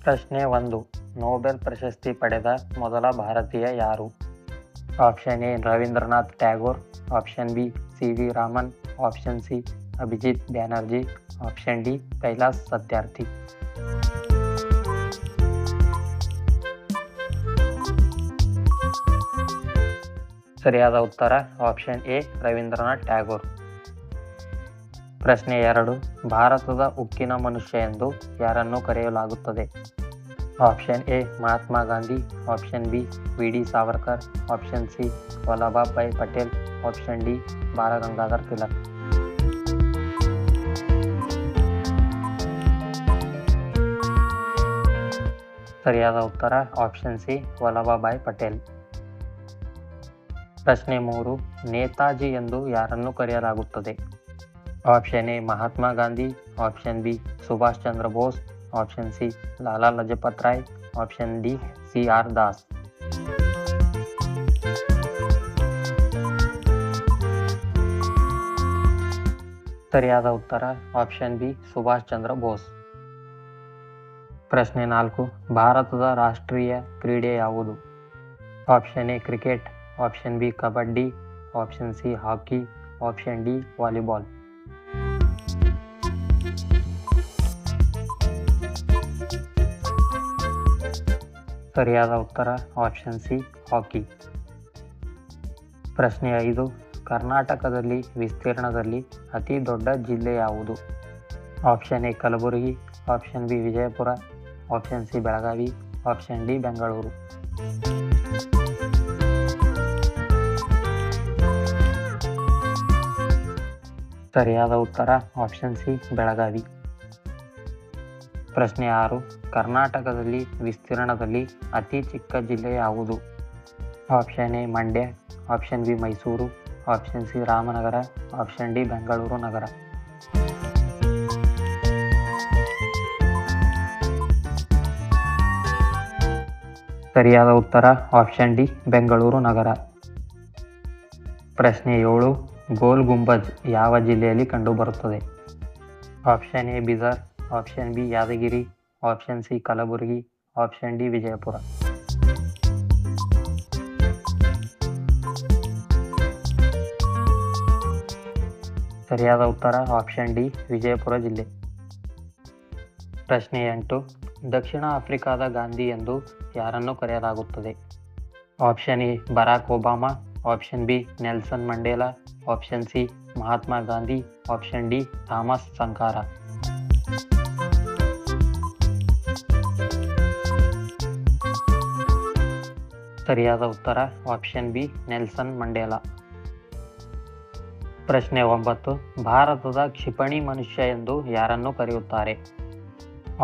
ಪ್ರಶ್ನೆ 1. ನೊಬೆಲ್ ಪ್ರಶಸ್ತಿ ಪಡೆದ ಮೊದಲ ಭಾರತೀಯ ಯಾರು? Option A Rabindranath Tagore, option B C V. Raman, option C Abhijit Banerjee, option D Kailash Satyarthi. ಸರಿಯಾದ ಉತ್ತರ ಆಪ್ಷನ್ ಎ ರವೀಂದ್ರನಾಥ್ ಟ್ಯಾಗೋರ್. ಪ್ರಶ್ನೆ 2. ಭಾರತದ ಉಕ್ಕಿನ ಮನುಷ್ಯ ಎಂದು ಯಾರನ್ನು ಕರೆಯಲಾಗುತ್ತದೆ? Option A Mahatma Gandhi, option B V D. Savarkar, option C Vallabhbhai Patel, option D Balagangadhar Tilak. ಸರಿಯಾದ ಉತ್ತರ ಆಪ್ಷನ್ ಸಿ ವಲ್ಲಭಭಾಯ್ ಪಟೇಲ್. ಪ್ರಶ್ನೆ 3. ನೇತಾಜಿ ಎಂದು ಯಾರನ್ನು ಕರೆಯಲಾಗುತ್ತದೆ? Option A Mahatma Gandhi, option B Subhash Chandra Bose, option C Lala Lajpat Rai, option D C R. Das. ಸರಿಯಾದ ಉತ್ತರ ಆಪ್ಷನ್ ಬಿ ಸುಭಾಷ್ ಚಂದ್ರ ಬೋಸ್. ಪ್ರಶ್ನೆ 4. ಭಾರತದ ರಾಷ್ಟ್ರೀಯ ಕ್ರೀಡೆ ಯಾವುದು? Option A cricket, option B kabaddi, option C hockey, option D volleyball. ಸರಿಯಾದ ಉತ್ತರ ಆಪ್ಷನ್ ಸಿ ಹಾಕಿ. ಪ್ರಶ್ನೆ 5. ಕರ್ನಾಟಕದಲ್ಲಿ ವಿಸ್ತೀರ್ಣದಲ್ಲಿ ಅತಿ ದೊಡ್ಡ ಜಿಲ್ಲೆ ಯಾವುದು? Option A Kalaburagi, option B Vijayapura, option C Belagavi, option D Bengaluru. ಸರಿಯಾದ ಉತ್ತರ ಆಪ್ಷನ್ ಸಿ ಬೆಳಗಾವಿ. ಪ್ರಶ್ನೆ 6. ಕರ್ನಾಟಕದಲ್ಲಿ ವಿಸ್ತೀರ್ಣದಲ್ಲಿ ಅತಿ ಚಿಕ್ಕ ಜಿಲ್ಲೆ ಯಾವುದು? Option A Mandya, option B Mysuru, option C Ramanagara, option D Bengaluru ನಗರ. ಸರಿಯಾದ ಉತ್ತರ ಆಪ್ಷನ್ ಡಿ ಬೆಂಗಳೂರು ನಗರ. ಪ್ರಶ್ನೆ 7. ಗೋಲ್ ಗುಂಬಜ್ ಯಾವ ಜಿಲ್ಲೆಯಲ್ಲಿ ಕಂಡುಬರುತ್ತದೆ? Option A Bidar, option B Yadgir, option C Kalaburagi, option D Vijayapura. ಸರಿಯಾದ ಉತ್ತರ ಆಪ್ಷನ್ ಡಿ ವಿಜಯಪುರ ಜಿಲ್ಲೆ. ಪ್ರಶ್ನೆ 8. ದಕ್ಷಿಣ ಆಫ್ರಿಕಾದ ಗಾಂಧಿ ಎಂದು ಯಾರನ್ನು ಕರೆಯಲಾಗುತ್ತದೆ? Option A Barack Obama, option B Nelson Mandela, option C Mahatma Gandhi, option D Thomas Sankara. ಸರಿಯಾದ ಉತ್ತರ ಆಪ್ಷನ್ ಬಿ ನೆಲ್ಸನ್ ಮಂಡೇಲಾ. ಪ್ರಶ್ನೆ 9. ಭಾರತದ ಕ್ಷಿಪಣಿ ಮನುಷ್ಯ ಎಂದು ಯಾರನ್ನು ಕರೆಯುತ್ತಾರೆ?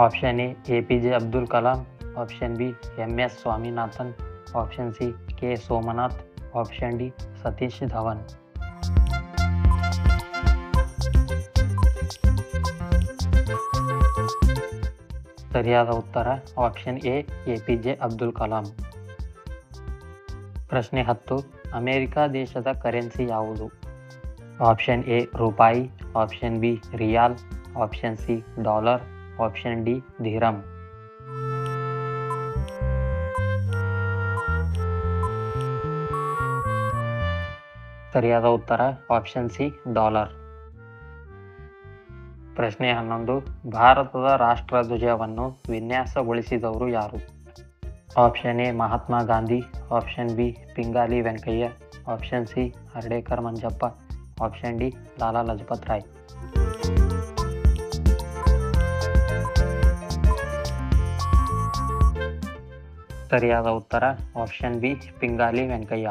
Option A A P J. Abdul Kalam, option B M S. Swaminathan, option C K Somanath, option D Satish Dhawan. ಸರಿಯಾದ ಉತ್ತರ option A A P J. Abdul Kalam. ಪ್ರಶ್ನೆ 10. ಅಮೆರಿಕ ದೇಶದ ಕರೆನ್ಸಿ ಯಾವುದು? ಆಪ್ಷನ್ ಎ ರೂಪಾಯಿ, option B riyal, option C dollar, option D dirham. ಸರಿಯಾದ ಉತ್ತರ ಆಪ್ಷನ್ ಸಿ ಡಾಲರ್. ಪ್ರಶ್ನೆ 11. ಭಾರತದ ರಾಷ್ಟ್ರಧ್ವಜವನ್ನು ವಿನ್ಯಾಸಗೊಳಿಸಿದವರು ಯಾರು? Option A Mahatma Gandhi, option B Pingali Venkayya, option C Hardekar Manjappa, option D Lala Lajpat Rai. ಸರಿಯಾದ ಉತ್ತರ ಆಪ್ಷನ್ ಬಿ ಪಿಂಗಾಲಿ ವೆಂಕಯ್ಯ.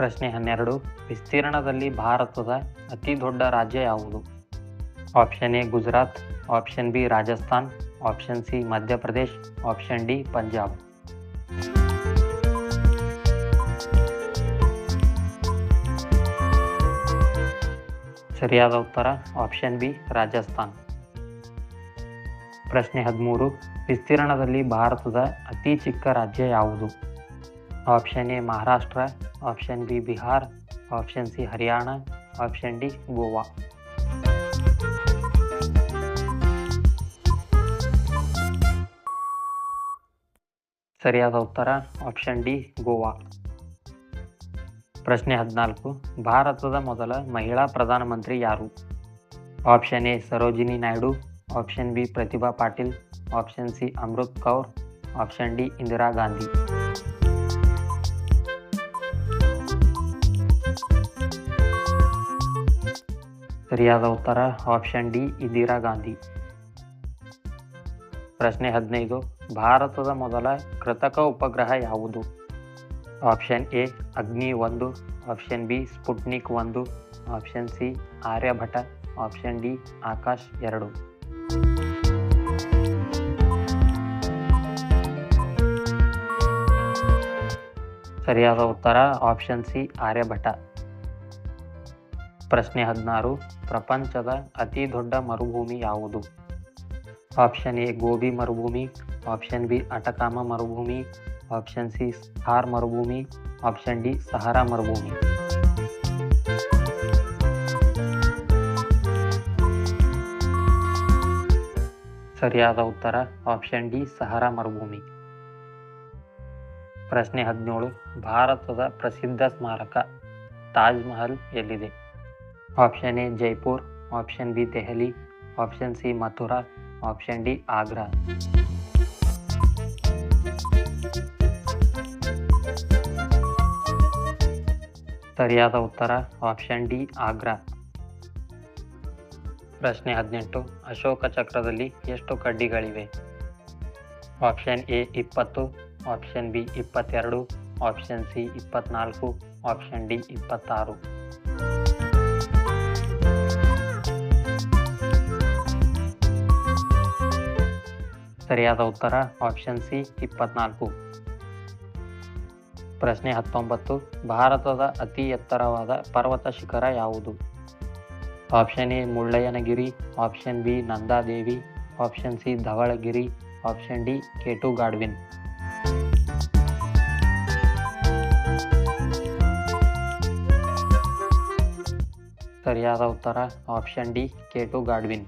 ಪ್ರಶ್ನೆ 12. ವಿಸ್ತೀರ್ಣದಲ್ಲಿ ಭಾರತದ ಅತಿ ದೊಡ್ಡ ರಾಜ್ಯ ಯಾವುದು? Option A Gujarat, option B Rajasthan, option C Madhya Pradesh, option D Punjab. ಸರಿಯಾದ ಉತ್ತರ ಆಪ್ಷನ್ ಬಿ ರಾಜಸ್ಥಾನ್. ಪ್ರಶ್ನೆ 13. ವಿಸ್ತೀರ್ಣದಲ್ಲಿ ಭಾರತದ ಅತಿ ಚಿಕ್ಕ ರಾಜ್ಯ ಯಾವುದು? Option A Maharashtra, option B Bihar, option C Haryana, option D Goa. ಸರಿಯಾದ ಉತ್ತರ ಆಪ್ಷನ್ ಡಿ ಗೋವಾ. ಪ್ರಶ್ನೆ 14, ಭಾರತದ ಮೊದಲ ಮಹಿಳಾ ಪ್ರಧಾನಮಂತ್ರಿ ಯಾರು? Option A Sarojini Naidu, option B Pratibha Patil, option C Amrit Kaur, option D Indira Gandhi. ಸರಿಯಾದ ಉತ್ತರ ಆಪ್ಷನ್ ಡಿ ಇಂದಿರಾ ಗಾಂಧಿ. ಪ್ರಶ್ನೆ 15, ಭಾರತದ ಮೊದಲ ಕೃತಕ ಉಪಗ್ರಹ ಯಾವುದು? ಆಪ್ಷನ್ ಎ ಅಗ್ನಿ 1, option B Sputnik 1, option C Aryabhata, option D Akash 2. ಸರಿಯಾದ ಉತ್ತರ ಆಪ್ಷನ್ ಸಿ ಆರ್ಯಭಟ. ಪ್ರಶ್ನೆ 16, ಪ್ರಪಂಚದ ಅತಿ ದೊಡ್ಡ ಮರುಭೂಮಿ ಯಾವುದು? ಆಪ್ಷನ್ ಎ ಗೋಬಿ ಮರುಭೂಮಿ, ಆಪ್ಷನ್ ಬಿ ಅಟಕಾಮ ಮರುಭೂಮಿ, ಆಪ್ಷನ್ ಸಿ ಥಾರ್ ಮರುಭೂಮಿ, ಆಪ್ಷನ್ ಡಿ ಸಹಾರಾ ಮರುಭೂಮಿ. ಸರಿಯಾದ ಉತ್ತರ ಆಪ್ಷನ್ ಡಿ ಸಹಾರಾ ಮರುಭೂಮಿ. ಪ್ರಶ್ನೆ 17, ಭಾರತದ ಪ್ರಸಿದ್ಧ ಸ್ಮಾರಕ ತಾಜ್ ಮಹಲ್ ಎಲ್ಲಿದೆ? Option A Jaipur, option B Delhi, option C Mathura, option D Agra. ಸರಿಯಾದ ಉತ್ತರ ಆಪ್ಷನ್ ಡಿ ಆಗ್ರಾ. ಪ್ರಶ್ನೆ 18, ಅಶೋಕ ಚಕ್ರದಲ್ಲಿ ಎಷ್ಟು ಕಡ್ಡಿಗಳಿವೆ? Option A 20, option B 22, option C 24, option D 26. ಸರಿಯಾದ ಉತ್ತರ ಆಪ್ಷನ್ ಸಿ 24. ಪ್ರಶ್ನೆ 19, ಭಾರತದ ಅತಿ ಎತ್ತರವಾದ ಪರ್ವತ ಶಿಖರ ಯಾವುದು? Option A Mullayanagiri, option B Nanda Devi, option C Dhavalagiri, option D K2 Godwin. ಸರಿಯಾದ ಉತ್ತರ ಆಪ್ಷನ್ ಡಿ ಕೇಟು ಗಾಡ್ವಿನ್.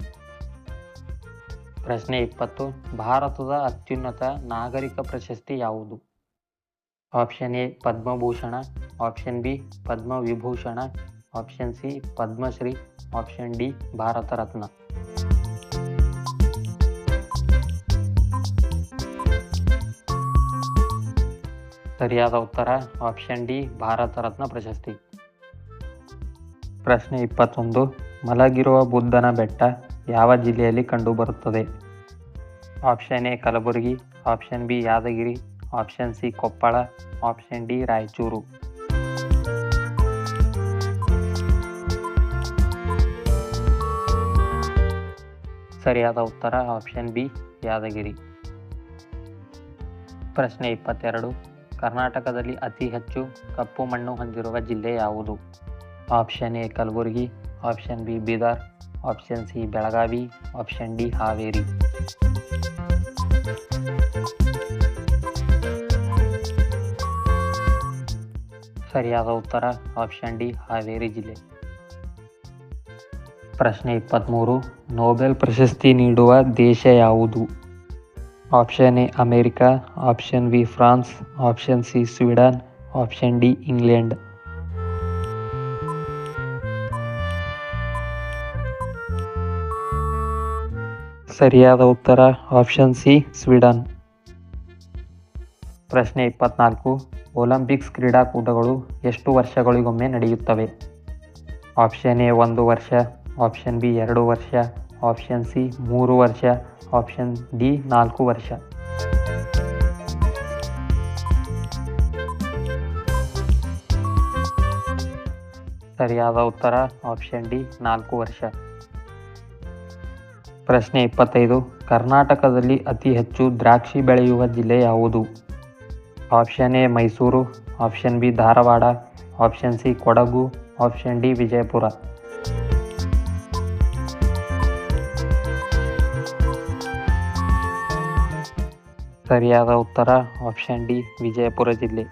ಪ್ರಶ್ನೆ 20, ಭಾರತದ ಅತ್ಯುನ್ನತ ನಾಗರಿಕ ಪ್ರಶಸ್ತಿ ಯಾವುದು? Option A Padma Bhushan, option B Padma Vibhushan, option C Padma Shri, option D Bharat Ratna. ಸರಿಯಾದ ಉತ್ತರ ಆಪ್ಷನ್ ಡಿ ಭಾರತ ರತ್ನ ಪ್ರಶಸ್ತಿ. ಪ್ರಶ್ನೆ 21, ಮಲಗಿರುವ ಬುದ್ಧನ ಬೆಟ್ಟ ಯಾವ ಜಿಲ್ಲೆಯಲ್ಲಿ ಕಂಡುಬರುತ್ತದೆ? Option A Kalaburagi, option B Yadgir, option C Koppal, option D Raichur. ಸರಿಯಾದ ಉತ್ತರ ಆಪ್ಷನ್ ಬಿ ಯಾದಗಿರಿ. ಪ್ರಶ್ನೆ 22, ಕರ್ನಾಟಕದಲ್ಲಿ ಅತಿ ಹೆಚ್ಚು ಕಪ್ಪು ಮಣ್ಣು ಹೊಂದಿರುವ ಜಿಲ್ಲೆ ಯಾವುದು? Option A Kalaburagi, option B Bidar, option C Belagavi, option D Haveri. ಸರಿಯಾದ ಉತ್ತರ ಆಪ್ಷನ್ ಡಿ ಹಾವೇರಿ ಜಿಲ್ಲೆ. ಪ್ರಶ್ನೆ 23, ನೊಬೆಲ್ ಪ್ರಶಸ್ತಿ ನೀಡುವ ದೇಶ ಯಾವುದು? Option A America, option B France, option C Sweden, option D England. ಸರಿಯಾದ ಉತ್ತರ ಆಪ್ಷನ್ ಸಿ ಸ್ವೀಡನ್. ಪ್ರಶ್ನೆ 24, ಒಲಿಂಪಿಕ್ಸ್ ಕ್ರೀಡಾಕೂಟಗಳು ಎಷ್ಟು ವರ್ಷಗಳಿಗೊಮ್ಮೆ ನಡೆಯುತ್ತವೆ? ಆಪ್ಷನ್ ಎ 1 ವರ್ಷ, ಆಪ್ಷನ್ ಬಿ 2 ವರ್ಷ, ಆಪ್ಷನ್ ಸಿ 3 ವರ್ಷ, ಆಪ್ಷನ್ ಡಿ 4 ವರ್ಷ. ಸರಿಯಾದ ಉತ್ತರ ಆಪ್ಷನ್ ಡಿ 4 ವರ್ಷ. ಪ್ರಶ್ನೆ 25, ಕರ್ನಾಟಕದಲ್ಲಿ ಅತಿ ಹೆಚ್ಚು ದ್ರಾಕ್ಷಿ ಬೆಳೆಯುವ ಜಿಲ್ಲೆ ಯಾವುದು? Option A Mysuru, option B Dharwad, option C Kodagu, option D Vijayapura. ಸರಿಯಾದ ಉತ್ತರ ಆಪ್ಷನ್ ಡಿ ವಿಜಯಪುರ ಜಿಲ್ಲೆ.